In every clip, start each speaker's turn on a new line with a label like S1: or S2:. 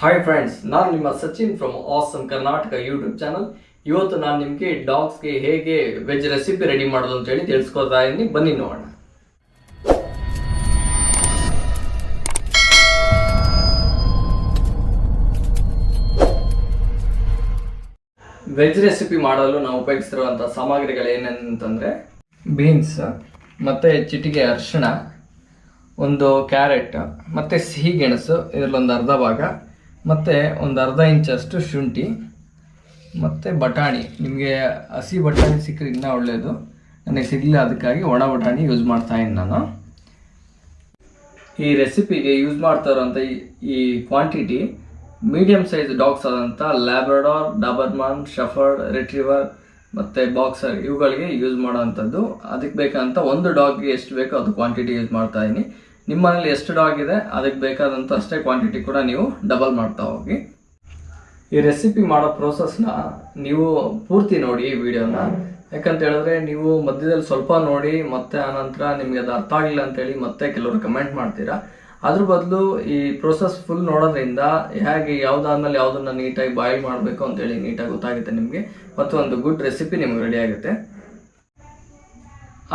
S1: Hi friends, ನಾನು ನಿಮ್ಮ Sachin from awesome Karnataka YouTube channel. ಇವತ್ತು ನಾನು ನಿಮಗೆ ಡಾಗ್ಸ್ಗೆ ಹೇಗೆ ವೆಜ್ ರೆಸಿಪಿ ರೆಡಿ ಮಾಡೋದು ಅಂತ ಹೇಳಿ ತಿಳಿಸ್ಕೊಡ್ತಾ ಇದ್ದೀನಿ. ಬನ್ನಿ ನೋಡೋಣ. ವೆಜ್ ರೆಸಿಪಿ ಮಾಡಲು ನಾವು ಉಪಯೋಗಿಸ್ತಿರುವಂಥ ಸಾಮಗ್ರಿಗಳು ಏನೇನಂತಂದರೆ ಬೀನ್ಸ್ ಮತ್ತು ಚಿಟಿಕೆ ಅರಿಶಿಣ, ಒಂದು ಕ್ಯಾರೆಟ್ ಮತ್ತು ಸಿಹಿ ಗೆಣಸು, ಇದರಲ್ಲೊಂದು ಅರ್ಧ ಭಾಗ, ಮತ್ತು ಒಂದು ಅರ್ಧ ಇಂಚಷ್ಟು ಶುಂಠಿ ಮತ್ತು ಬಟಾಣಿ. ನಿಮಗೆ ಹಸಿ ಬಟಾಣಿ ಸಿಕ್ಕರೆ ಇನ್ನೂ ಒಳ್ಳೆಯದು. ನನಗೆ ಸಿಗಲಿಲ್ಲ, ಅದಕ್ಕಾಗಿ ಒಣ ಬಟಾಣಿ ಯೂಸ್ ಮಾಡ್ತಾಯಿದ್ದೀನಿ ನಾನು. ಈ ರೆಸಿಪಿಗೆ ಯೂಸ್ ಮಾಡ್ತಾ ಇರೋಂಥ ಈ ಕ್ವಾಂಟಿಟಿ ಮೀಡಿಯಮ್ ಸೈಜ್ ಡಾಗ್ಸ್ ಆದಂಥ ಲ್ಯಾಬ್ರಡಾರ್, ಡಾಬರ್ಮನ್, ಶಫರ್ಡ್, ರಿಟ್ರೀವರ್ ಮತ್ತು ಬಾಕ್ಸರ್ ಇವುಗಳಿಗೆ ಯೂಸ್ ಮಾಡೋವಂಥದ್ದು. ಅದಕ್ಕೆ ಬೇಕಂತ ಒಂದು ಡಾಗ್ಗೆ ಎಷ್ಟು ಬೇಕೋ ಅದು ಕ್ವಾಂಟಿಟಿ ಯೂಸ್ ಮಾಡ್ತಾ ಇದ್ದೀನಿ. ನಿಮ್ಮ ಮನೇಲಿ ಎಷ್ಟು ಡಾಗ್ ಇದೆ ಅದಕ್ಕೆ ಬೇಕಾದಂಥ ಅಷ್ಟೇ ಕ್ವಾಂಟಿಟಿ ಕೂಡ ನೀವು ಡಬಲ್ ಮಾಡ್ತಾ ಹೋಗಿ. ಈ ರೆಸಿಪಿ ಮಾಡೋ ಪ್ರೋಸೆಸ್ನ ನೀವು ಪೂರ್ತಿ ನೋಡಿ ಈ ವಿಡಿಯೋನ. ಯಾಕಂತ ಹೇಳಿದ್ರೆ ನೀವು ಮಧ್ಯದಲ್ಲಿ ಸ್ವಲ್ಪ ನೋಡಿ ಮತ್ತೆ ಆನಂತರ ನಿಮಗೆ ಅದು ಅರ್ಥ ಆಗಿಲ್ಲ ಅಂತೇಳಿ ಮತ್ತೆ ಕೆಲವರು ಕಮೆಂಟ್ ಮಾಡ್ತೀರಾ. ಅದ್ರ ಬದಲು ಈ ಪ್ರೋಸೆಸ್ ಫುಲ್ ನೋಡೋದ್ರಿಂದ ಹೇಗೆ ಯಾವುದಾದ್ಮೇಲೆ ಯಾವುದನ್ನ ನೀಟಾಗಿ ಬಾಯ್ಲ್ ಮಾಡಬೇಕು ಅಂತೇಳಿ ನೀಟಾಗಿ ಗೊತ್ತಾಗುತ್ತೆ ನಿಮಗೆ, ಮತ್ತು ಒಂದು ಗುಡ್ ರೆಸಿಪಿ ನಿಮಗೆ ರೆಡಿ ಆಗುತ್ತೆ.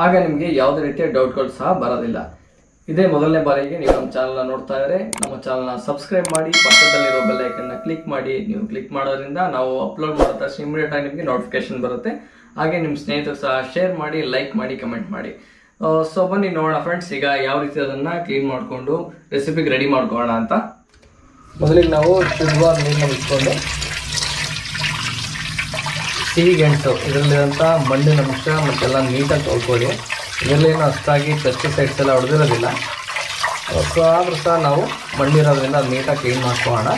S1: ಆಗ ನಿಮಗೆ ಯಾವುದೇ ರೀತಿಯ ಡೌಟ್ಗಳು ಸಹ ಬರೋದಿಲ್ಲ. ಇದೇ ಮೊದಲನೇ ಬಾರಿಗೆ ನೀವು ನಮ್ಮ ಚಾನಲ್ನ ನೋಡ್ತಾ ಇದ್ದರೆ ನಮ್ಮ ಚಾನಲ್ನ ಸಬ್ಸ್ಕ್ರೈಬ್ ಮಾಡಿ, ಪಕ್ಕದಲ್ಲಿರೋ ಬೆಲ್ ಐಕನ್ನ ಕ್ಲಿಕ್ ಮಾಡಿ. ನೀವು ಕ್ಲಿಕ್ ಮಾಡೋದ್ರಿಂದ ನಾವು ಅಪ್ಲೋಡ್ ಮಾಡೋ ತಕ್ಷಣ ಇಮಿಡಿಯೇಟಾಗಿ ನಿಮಗೆ ನೋಟಿಫಿಕೇಶನ್ ಬರುತ್ತೆ. ಹಾಗೆ ನಿಮ್ಮ ಸ್ನೇಹಿತರು ಸಹ ಶೇರ್ ಮಾಡಿ, ಲೈಕ್ ಮಾಡಿ, ಕಮೆಂಟ್ ಮಾಡಿ. ಸೊ ಬನ್ನಿ ನೋಡೋಣ ಫ್ರೆಂಡ್ಸ್, ಈಗ ಯಾವ ರೀತಿ ಅದನ್ನು ಕ್ಲೀನ್ ಮಾಡಿಕೊಂಡು ರೆಸಿಪಿಗೆ ರೆಡಿ ಮಾಡ್ಕೊಳ್ಳೋಣ ಅಂತ. ಮೊದಲಿಗೆ ನಾವು ಶುದ್ಧವಾದ ನೀರನ್ನ ಬಿಟ್ಕೊಂಡು ಸಿಹಿ ಗೆಣಸು ಇದರಲ್ಲಿರೋಂಥ ಮಣ್ಣಿನ ಅಂಶ ಮತ್ತೆಲ್ಲ ನೀಟಾಗಿ ತೊಳ್ಕೊಳ್ಳಿ. ಇದರಲ್ಲೇನು ಅಷ್ಟಾಗಿ ಪೆಸ್ಟಿಸೈಡ್ಸ್ ಎಲ್ಲ ಹೊಡೆದಿರೋದಿಲ್ಲ. ಸೊ ಆದರೂ ಸಹ ನಾವು ಮಣ್ಣಿರೋದ್ರಿಂದ ಅದು ನೀಟಾಗಿ ಕ್ಲೀನ್ ಮಾಡ್ಕೊಳ್ಳೋಣ.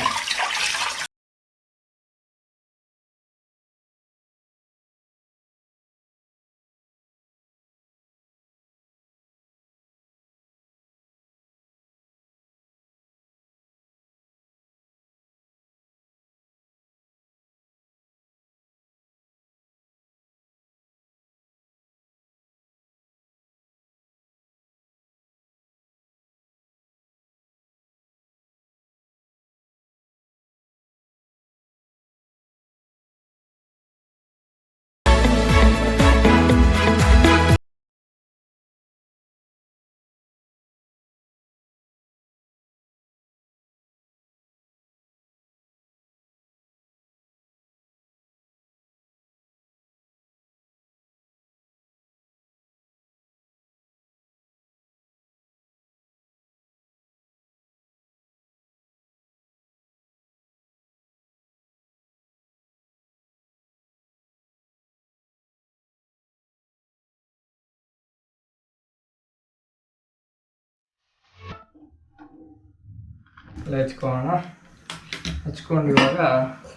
S1: ಹಚ್ಕೊಂಡು ಇವಾಗ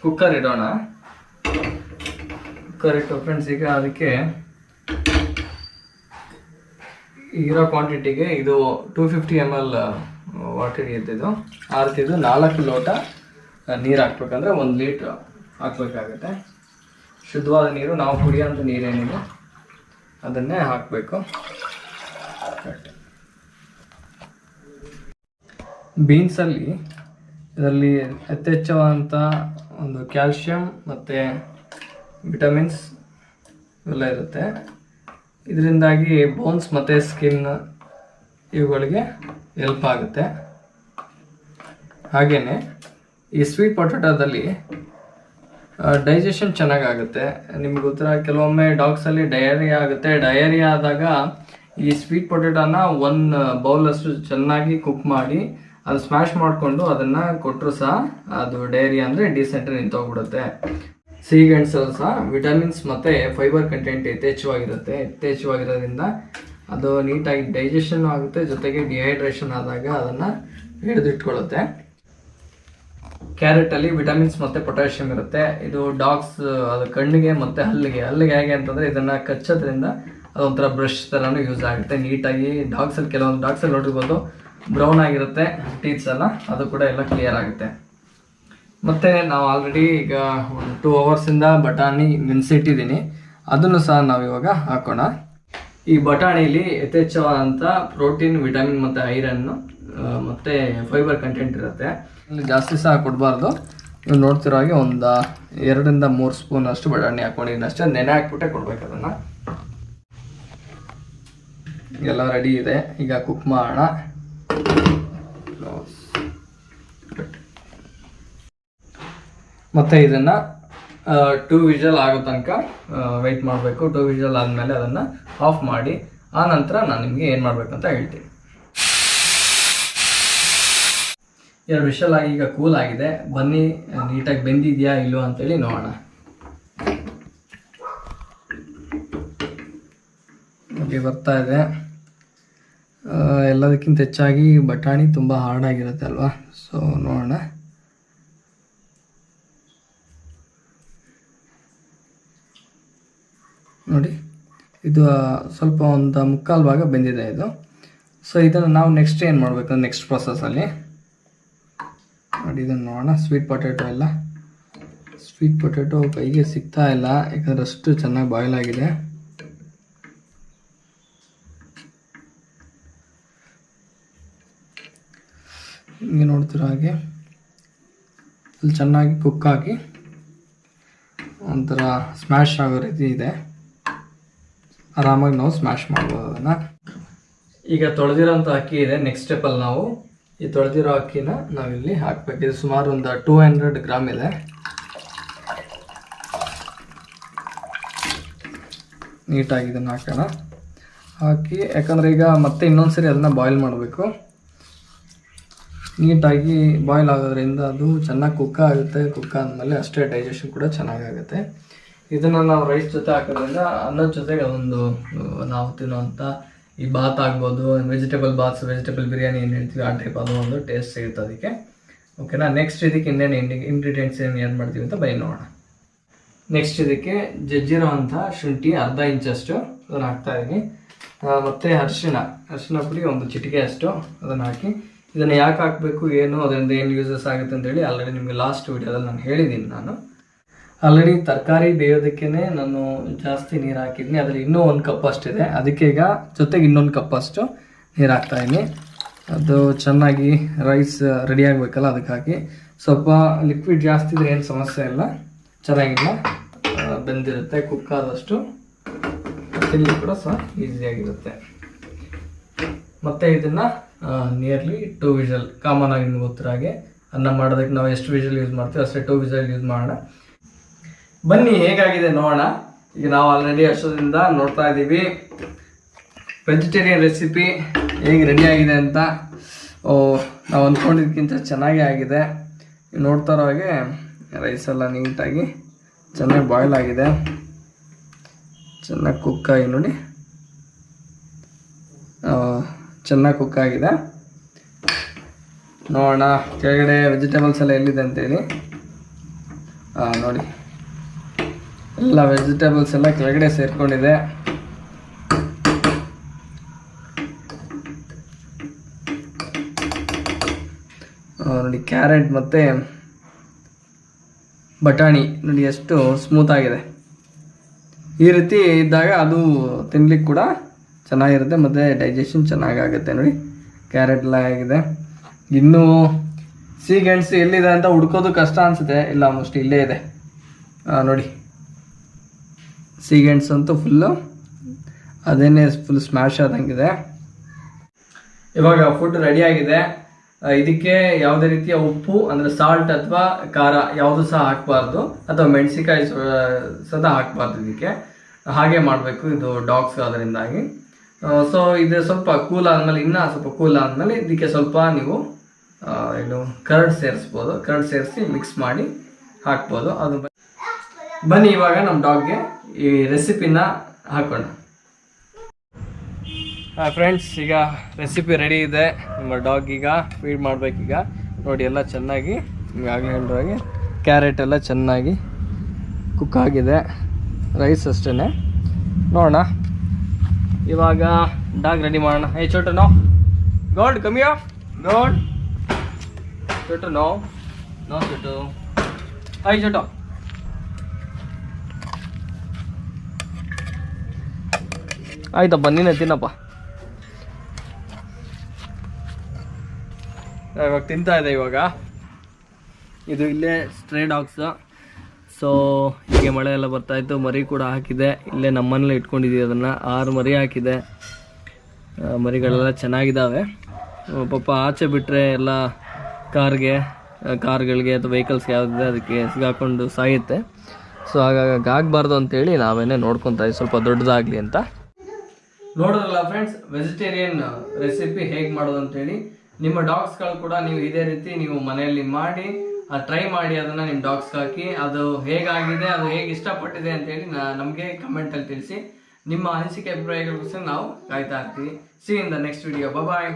S1: ಕುಕ್ಕರ್ ಇಡೋಣ. ಕುಕ್ಕರ್ ಇಟ್ಟು ಫ್ರೆಂಡ್ಸ್, ಈಗ ಅದಕ್ಕೆ ಇರೋ ಕ್ವಾಂಟಿಟಿಗೆ ಇದು 250 ml ವಾಟರ್ ಹಿಡಿಯುತ್ತಿದ್ದು. ಆ ರೀತಿದು 4 ಲೋಟ ನೀರು ಹಾಕ್ಬೇಕಂದ್ರೆ 1 ಲೀಟ್ರ್ ಹಾಕ್ಬೇಕಾಗುತ್ತೆ. ಶುದ್ಧವಾದ ನೀರು, ನಾವು ಕುಡಿಯೋಂಥ ನೀರೇನಿದೆ ಅದನ್ನೇ ಹಾಕಬೇಕು. ಬೀನ್ಸಲ್ಲಿ ಇದರಲ್ಲಿ ಯಥೇಚ್ಛವಾದಂಥ ಒಂದು ಕ್ಯಾಲ್ಶಿಯಂ ಮತ್ತು ವಿಟಮಿನ್ಸ್ ಇವೆಲ್ಲ ಇರುತ್ತೆ. ಇದರಿಂದಾಗಿ ಬೋನ್ಸ್ ಮತ್ತು ಸ್ಕಿನ್ ಇವುಗಳಿಗೆ ಹೆಲ್ಪ್ ಆಗುತ್ತೆ. ಹಾಗೆಯೇ ಈ ಸ್ವೀಟ್ ಪೊಟ್ಯಾಟೋದಲ್ಲಿ ಡೈಜೆಷನ್ ಚೆನ್ನಾಗಾಗುತ್ತೆ. ನಿಮ್ಗೆ ಗೊತ್ತರ, ಕೆಲವೊಮ್ಮೆ ಡಾಗ್ಸಲ್ಲಿ ಡಯರಿಯಾ ಆಗುತ್ತೆ. ಡಯರಿಯಾ ಆದಾಗ ಈ ಸ್ವೀಟ್ ಪೊಟ್ಯಾಟೋನ 1 ಬೌಲಷ್ಟು ಚೆನ್ನಾಗಿ ಕುಕ್ ಮಾಡಿ ಅದು ಸ್ಮ್ಯಾಶ್ ಮಾಡಿಕೊಂಡು ಅದನ್ನು ಕೊಟ್ಟರು ಸಹ ಅದು ಡಯರಿಯಾ ಅಂದರೆ ಡಿಸೆಂಟ್ರಿ ನಿಂತೋಗ್ಬಿಡುತ್ತೆ. ಸಿಹಿ ಗೆಣಸಲ್ಲಿ ಸಹ ವಿಟಮಿನ್ಸ್ ಮತ್ತು ಫೈಬರ್ ಕಂಟೆಂಟ್ ಯಥೇಚ್ಛವಾಗಿರೋದ್ರಿಂದ ಅದು ನೀಟಾಗಿ ಡೈಜೆಷನ್ ಆಗುತ್ತೆ, ಜೊತೆಗೆ ಡಿಹೈಡ್ರೇಷನ್ ಆದಾಗ ಅದನ್ನು ಹಿಡಿದಿಟ್ಕೊಳ್ಳುತ್ತೆ. ಕ್ಯಾರೆಟಲ್ಲಿ ವಿಟಮಿನ್ಸ್ ಮತ್ತು ಪೊಟ್ಯಾಷಿಯಮ್ ಇರುತ್ತೆ. ಇದು ಡಾಗ್ಸ್ ಅದು ಕಣ್ಣಿಗೆ ಮತ್ತು ಹಲ್ಲಿಗೆ ಹೇಗೆ ಅಂತಂದರೆ ಇದನ್ನು ಕಚ್ಚೋದ್ರಿಂದ ಅದೊಂಥರ ಬ್ರಷ್ ಥರನೂ ಯೂಸ್ ಆಗುತ್ತೆ. ನೀಟಾಗಿ ಡಾಗ್ಸಲ್ಲಿ ಕೆಲವೊಂದು ಡಾಗ್ಸಲ್ಲಿ ನೋಡಿರ್ಬೋದು ಬ್ರೌನ್ ಆಗಿರುತ್ತೆ ಟೀತ್ಸ್ ಎಲ್ಲ, ಅದು ಕೂಡ ಎಲ್ಲ ಕ್ಲಿಯರ್ ಆಗುತ್ತೆ. ಮತ್ತು ನಾವು ಆಲ್ರೆಡಿ ಈಗ 2 ಅವರ್ಸಿಂದ ಬಟಾಣಿ ನೆನೆಸಿಟ್ಟಿದ್ದೀನಿ, ಅದನ್ನು ಸಹ ನಾವು ಇವಾಗ ಹಾಕೋಣ. ಈ ಬಟಾಣಿಲಿ ಯಥೇಚ್ಛವಾದಂಥ ಪ್ರೋಟೀನ್, ವಿಟಮಿನ್ ಮತ್ತು ಐರನ್ನು ಮತ್ತು ಫೈಬರ್ ಕಂಟೆಂಟ್ ಇರುತ್ತೆ. ಇಲ್ಲಿ ಜಾಸ್ತಿ ಸಹ ಕೊಡಬಾರ್ದು. ನೀವು ನೋಡ್ತಿರೋ ಹಾಗೆ ಒಂದು 2-3 ಸ್ಪೂನ್ ಅಷ್ಟು ಬಟಾಣಿ ಹಾಕೊಂಡಿದ್ದೀನಿ ಅಷ್ಟೇ. ನೆನೆ ಹಾಕ್ಬಿಟ್ಟೆ ಕೊಡ್ಬೇಕು ಅದನ್ನು. ಎಲ್ಲ ರೆಡಿ ಇದೆ, ಈಗ ಕುಕ್ ಮಾಡೋಣ. ಮತ್ತು ಇದನ್ನು 2 ವಿಷಲ್ ಆಗೋ ತನಕ ವೆಯ್ಟ್ ಮಾಡಬೇಕು. 2 ವಿಷಲ್ ಆದಮೇಲೆ ಅದನ್ನು ಆಫ್ ಮಾಡಿ, ಆ ನಂತರ ನಾನು ನಿಮಗೆ ಏನು ಮಾಡಬೇಕಂತ ಹೇಳ್ತೀನಿ. 2 ವಿಷಲ್ ಆಗಿ ಈಗ ಕೂಲ್ ಆಗಿದೆ. ಬನ್ನಿ ನೀಟಾಗಿ ಬೆಂದಿದೆಯಾ ಇಲ್ವೋ ಅಂತೇಳಿ ನೋಡೋಣ. ಹಾಗೆ ಬರ್ತಾ ಇದೆ. ಎಲ್ಲದಕ್ಕಿಂತ ಹೆಚ್ಚಾಗಿ ಬಟಾಣಿ ತುಂಬ ಹಾರ್ಡಾಗಿರುತ್ತೆ ಅಲ್ವಾ, ಸೊ ನೋಡೋಣ. ನೋಡಿ, ಇದು ಸ್ವಲ್ಪ ಒಂದು ಮುಕ್ಕಾಲು ಭಾಗ ಬೆಂದಿದೆ ಇದು. ಸೊ ಇದನ್ನು ನಾವು ನೆಕ್ಸ್ಟ್ ಏನು ಮಾಡಬೇಕು, ನೆಕ್ಸ್ಟ್ ಪ್ರೊಸೆಸಲ್ಲಿ ನೋಡಿ ಇದನ್ನು ನೋಡೋಣ. ಸ್ವೀಟ್ ಪೊಟ್ಯಾಟೊ ಕೈಗೆ ಸಿಗ್ತಾ ಇಲ್ಲ, ಯಾಕಂದರೆ ಅಷ್ಟು ಚೆನ್ನಾಗಿ ಬಾಯ್ಲ್ ಆಗಿದೆ. ಹಿಂಗೆ ನೋಡ್ತಿರೋ ಹಾಗೆ ಅಲ್ಲಿ ಚೆನ್ನಾಗಿ ಕುಕ್ ಆಗಿ ಒಂಥರ ಸ್ಮ್ಯಾಶ್ ಆಗೋ ರೀತಿ ಇದೆ. ಆರಾಮಾಗಿ ನಾವು ಸ್ಮ್ಯಾಶ್ ಮಾಡ್ಬೋದು ಅದನ್ನು. ಈಗ ತೊಳೆದಿರೋಂಥ ಅಕ್ಕಿ ಇದೆ. ನೆಕ್ಸ್ಟ್ ಸ್ಟೆಪ್ಪಲ್ಲಿ ನಾವು ಈ ತೊಳೆದಿರೋ ಅಕ್ಕಿನ ನಾವಿಲ್ಲಿ ಹಾಕಬೇಕು. ಇದು ಸುಮಾರು ಒಂದು 200 ಗ್ರಾಮ್ ಇದೆ. ನೀಟಾಗಿ ಇದನ್ನು ಹಾಕೋಣ. ಹಾಕಿ, ಯಾಕಂದರೆ ಈಗ ಮತ್ತೆ ಇನ್ನೊಂದ್ಸರಿ ಅದನ್ನು ಬಾಯ್ಲ್ ಮಾಡಬೇಕು. ನೀಟಾಗಿ ಬಾಯ್ಲ್ ಆಗೋದ್ರಿಂದ ಅದು ಚೆನ್ನಾಗಿ ಕುಕ್ ಆಗುತ್ತೆ. ಕುಕ್ ಆದಮೇಲೆ ಅಷ್ಟೇ ಡೈಜೆಷನ್ ಕೂಡ ಚೆನ್ನಾಗಾಗುತ್ತೆ. ಇದನ್ನು ನಾವು ರೈಸ್ ಜೊತೆ ಹಾಕೋದ್ರಿಂದ ಅನ್ನದ ಜೊತೆಗೆ ಅದೊಂದು ನಾವು ತಿನ್ನೋವಂಥ ಈ ಬಾತ್ ಆಗ್ಬೋದು, ವೆಜಿಟೇಬಲ್ ಬಾತ್ಸ್, ವೆಜಿಟೇಬಲ್ ಬಿರಿಯಾನಿ ಏನು ಹೇಳ್ತೀವಿ ಆ ಟೈಪ್ ಅದು ಒಂದು ಟೇಸ್ಟ್ ಸಿಗುತ್ತೆ ಅದಕ್ಕೆ. ಓಕೆನಾ. ನೆಕ್ಸ್ಟ್ ಇದಕ್ಕೆ ಇನ್ನೇನು ಇಂಗ್ರೀಡಿಯೆಂಟ್ಸ್ ಏನು ಮಾಡ್ತೀವಿ ಅಂತ ಬೈ ನೋಡೋಣ. ನೆಕ್ಸ್ಟ್ ಇದಕ್ಕೆ ಜಜ್ಜಿರೋ ಅಂಥ ಶುಂಠಿ 1/2 ಇಂಚಷ್ಟು ಅದನ್ನು ಹಾಕ್ತಾಯಿದ್ದೀನಿ. ಮತ್ತು ಅರಿಶಿನ ಪುಡಿ 1 ಚಿಟಿಕೆ ಅಷ್ಟು ಅದನ್ನು ಹಾಕಿ, ಇದನ್ನು ಯಾಕೆ ಹಾಕಬೇಕು, ಏನು ಅದರಿಂದ ಏನು ಯೂಸಸ್ ಆಗುತ್ತೆ ಅಂತೇಳಿ ಆಲ್ರೆಡಿ ನಿಮಗೆ ಲಾಸ್ಟ್ ವಿಡಿಯೋದಲ್ಲಿ ನಾನು ಹೇಳಿದ್ದೀನಿ. ನಾನು ಆಲ್ರೆಡಿ ತರಕಾರಿ ಬೇಯೋದಕ್ಕೇ ನಾನು ಜಾಸ್ತಿ ನೀರು ಹಾಕಿದ್ದೀನಿ. ಅದರಲ್ಲಿ ಇನ್ನೂ 1 ಕಪ್ ಅಷ್ಟಿದೆ. ಅದಕ್ಕೆ ಈಗ ಜೊತೆಗೆ ಇನ್ನೊಂದು ಕಪ್ ಅಷ್ಟು ನೀರು ಹಾಕ್ತಾಯಿದ್ದೀನಿ. ಅದು ಚೆನ್ನಾಗಿ ರೈಸ್ ರೆಡಿ ಆಗಬೇಕಲ್ಲ, ಅದಕ್ಕೆ ಹಾಕಿ. ಸ್ವಲ್ಪ ಲಿಕ್ವಿಡ್ ಜಾಸ್ತಿ ಇದ್ರೆ ಏನು ಸಮಸ್ಯೆ ಇಲ್ಲ, ಚೆನ್ನಾಗಿಲ್ಲ ಬೆಂದಿರುತ್ತೆ. ಕುಕ್ ಆದಷ್ಟು ತಿನ್ನಲಿ ಕೂಡ ಸಹ ಈಸಿಯಾಗಿರುತ್ತೆ. ಮತ್ತು ಇದನ್ನು ನಿಯರ್ಲಿ 2 ವಿಷಲ್, ಕಾಮನ್ ಆಗಿ ನಿಮ್ಗೆ ಗೊತ್ತಿರೋ ಹಾಗೆ ಅನ್ನ ಮಾಡೋದಕ್ಕೆ ನಾವು ಎಷ್ಟು ವಿಷಲ್ ಯೂಸ್ ಮಾಡ್ತೀವಿ ಅಷ್ಟೇ 2 ವಿಷಲ್ ಯೂಸ್ ಮಾಡೋಣ. ಬನ್ನಿ ಹೇಗಾಗಿದೆ ನೋಡೋಣ. ಈಗ ನಾವು ಆಲ್ರೆಡಿ ಅಷ್ಟೊಂದಿಂದ ನೋಡ್ತಾ ಇದ್ದೀವಿ ವೆಜಿಟೇರಿಯನ್ ರೆಸಿಪಿ ಹೇಗೆ ರೆಡಿ ಆಗಿದೆ ಅಂತ. ನಾವು ಅಂದ್ಕೊಂಡಿದ್ದಕ್ಕಿಂತ ಚೆನ್ನಾಗೇ ಆಗಿದೆ. ನೋಡ್ತಾ ಇರೋ ಹಾಗೆ ರೈಸ್ ಎಲ್ಲ ನೀಟಾಗಿ ಚೆನ್ನಾಗಿ ಬಾಯ್ಲ್ ಆಗಿದೆ, ಚೆನ್ನಾಗಿ ಕುಕ್ ಆಗಿ ನೋಡಿ, ಚೆನ್ನಾಗಿ ಕುಕ್ ಆಗಿದೆ. ನೋಡೋಣ ಕೆಳಗಡೆ ವೆಜಿಟೇಬಲ್ಸ್ ಎಲ್ಲ ಎಲ್ಲಿದೆ ಅಂತೇಳಿ. ನೋಡಿ, ಎಲ್ಲ ವೆಜಿಟೇಬಲ್ಸ್ ಎಲ್ಲ ಕೆಳಗಡೆ ಸೇರ್ಕೊಂಡಿದೆ. ನೋಡಿ, ಕ್ಯಾರೆಟ್ ಮತ್ತು ಬಟಾಣಿ ನೋಡಿ ಎಷ್ಟು ಸ್ಮೂತ್ ಆಗಿದೆ. ಈ ರೀತಿ ಇದ್ದಾಗ ಅದು ತಿನ್ಲಿಕ್ಕೆ ಕೂಡ ಚೆನ್ನಾಗಿರುತ್ತೆ ಮತ್ತು ಡೈಜೆಷನ್ ಚೆನ್ನಾಗಾಗುತ್ತೆ. ನೋಡಿ, ಕ್ಯಾರೆಟ್ ಎಲ್ಲ ಆಗಿದೆ. ಇನ್ನೂ ಸೀಗೆಣಸು ಎಲ್ಲಿದೆ ಅಂತ ಹುಡ್ಕೋದು ಕಷ್ಟ ಅನಿಸುತ್ತೆ. ಇಲ್ಲ, ಆಲ್ಮೋಸ್ಟ್ ಇಲ್ಲೇ ಇದೆ ನೋಡಿ. ಸೀಗೆಣಸು ಅಂತೂ ಫುಲ್ಲು ಅದೇನೇ ಫುಲ್ ಸ್ಮ್ಯಾಶ್ ಆದಂಗಿದೆ. ಇವಾಗ ಫುಡ್ ರೆಡಿಯಾಗಿದೆ. ಇದಕ್ಕೆ ಯಾವುದೇ ರೀತಿಯ ಉಪ್ಪು ಅಂದರೆ ಸಾಲ್ಟ್ ಅಥವಾ ಖಾರ ಯಾವುದು ಸಹ ಹಾಕಬಾರ್ದು, ಅಥವಾ ಮೆಣಸಿಕಾಯಿ ಸದಾ ಹಾಕಬಾರ್ದು. ಇದಕ್ಕೆ ಹಾಗೆ ಮಾಡಬೇಕು, ಇದು ಡಾಗ್ಸ್ ಅದರಿಂದಾಗಿ. ಸೊ ಇದು ಸ್ವಲ್ಪ ಕೂಲ್ ಆದಮೇಲೆ, ಇನ್ನೂ ಸ್ವಲ್ಪ ಕೂಲ್ ಆದಮೇಲೆ ಇದಕ್ಕೆ ಸ್ವಲ್ಪ ನೀವು ಕರ್ಡ್ ಸೇರಿಸ್ಬೋದು. ಕರ್ಡ್ ಸೇರಿಸಿ ಮಿಕ್ಸ್ ಮಾಡಿ ಹಾಕ್ಬೋದು. ಅದು ಬನ್ನಿ ಇವಾಗ ನಮ್ಮ ಡಾಗ್ಗೆ ಈ ರೆಸಿಪಿನ ಹಾಕೋಣ. ಫ್ರೆಂಡ್ಸ್, ಈಗ ರೆಸಿಪಿ ರೆಡಿ ಇದೆ. ನಿಮ್ಮ ಡಾಗೀಗ ಫೀಡ್ ಮಾಡಬೇಕೀಗ. ನೋಡಿ, ಎಲ್ಲ ಚೆನ್ನಾಗಿ ಆಗಲೇ ಹೇಳಿದಾಗೆ ಕ್ಯಾರೆಟ್ ಎಲ್ಲ ಚೆನ್ನಾಗಿ ಕುಕ್ ಆಗಿದೆ. ರೈಸ್ ಅಷ್ಟೇ. ನೋಡೋಣ ಇವಾಗ ಡಾಗ್ ರೆಡಿ ಮಾಡೋಣ. ಚೋಟು ನೋ ಗೋಲ್ಡ್ ಕಮ್ಮಿಯೋ ಗೋಲ್ಡ್ ಚೋಟು ನೋ ಚೋಟು ಚೋಟು. ಆಯ್ತಪ್ಪ, ನೀನೇ ತಿನ್ನಪ್ಪ. ಇವಾಗ ತಿಂತಾ ಇದೆ. ಇವಾಗ ಇದು ಇಲ್ಲೇ ಸ್ಟ್ರೇ ಡಾಗ್ಸ್. ಸೊ ಹೀಗೆ ಮಳೆ ಎಲ್ಲ ಬರ್ತಾಯಿತ್ತು, ಮರಿ ಕೂಡ ಹಾಕಿದೆ. ಇಲ್ಲೇ ನಮ್ಮನೇಲೆ ಇಟ್ಕೊಂಡಿದ್ದೀವಿ ಅದನ್ನು. 6 ಮರಿ ಹಾಕಿದೆ. ಮರಿಗಳೆಲ್ಲ ಚೆನ್ನಾಗಿದ್ದಾವೆ. ಪಾಪ ಆಚೆ ಬಿಟ್ಟರೆ ಎಲ್ಲ ಕಾರ್ಗಳಿಗೆ ಅಥವಾ ವೆಹಿಕಲ್ಸ್ಗೆ ಯಾವುದಿದೆ ಅದಕ್ಕೆ ಸಿಗಾಕೊಂಡು ಸಾಯುತ್ತೆ. ಸೊ ಹಾಗಾಗಿ ಆಗಬಾರ್ದು ಅಂತೇಳಿ ನಾವೇನೇ ನೋಡ್ಕೊತಾ ಇದ್ದೀವಿ, ಸ್ವಲ್ಪ ದೊಡ್ಡದಾಗಲಿ ಅಂತ. ನೋಡೋದಲ್ಲ ಫ್ರೆಂಡ್ಸ್, ವೆಜಿಟೇರಿಯನ್ ರೆಸಿಪಿ ಹೇಗೆ ಮಾಡೋದು ಅಂತೇಳಿ. ನಿಮ್ಮ ಡಾಗ್ಸ್ಗಳು ಕೂಡ ನೀವು ಇದೇ ರೀತಿ ನೀವು ಮನೆಯಲ್ಲಿ ಮಾಡಿ ಟ್ರೈ ಮಾಡಿ, ಅದನ್ನು ನಿಮ್ಮ ಡಾಗ್ಸ್ಗೆ ಹಾಕಿ ಅದು ಹೇಗಾಗಿದೆ, ಅದು ಹೇಗೆ ಇಷ್ಟಪಟ್ಟಿದೆ ಅಂತೇಳಿ ನಮಗೆ ಕಮೆಂಟಲ್ಲಿ ತಿಳಿಸಿ. ನಿಮ್ಮ ಅನಿಸಿಕೆ ಅಭಿಪ್ರಾಯಗಳಿಗೋಸ್ಕರ ನಾವು ಕಾಯ್ತಾ ಇರ್ತೀವಿ. See in the next video. Bye.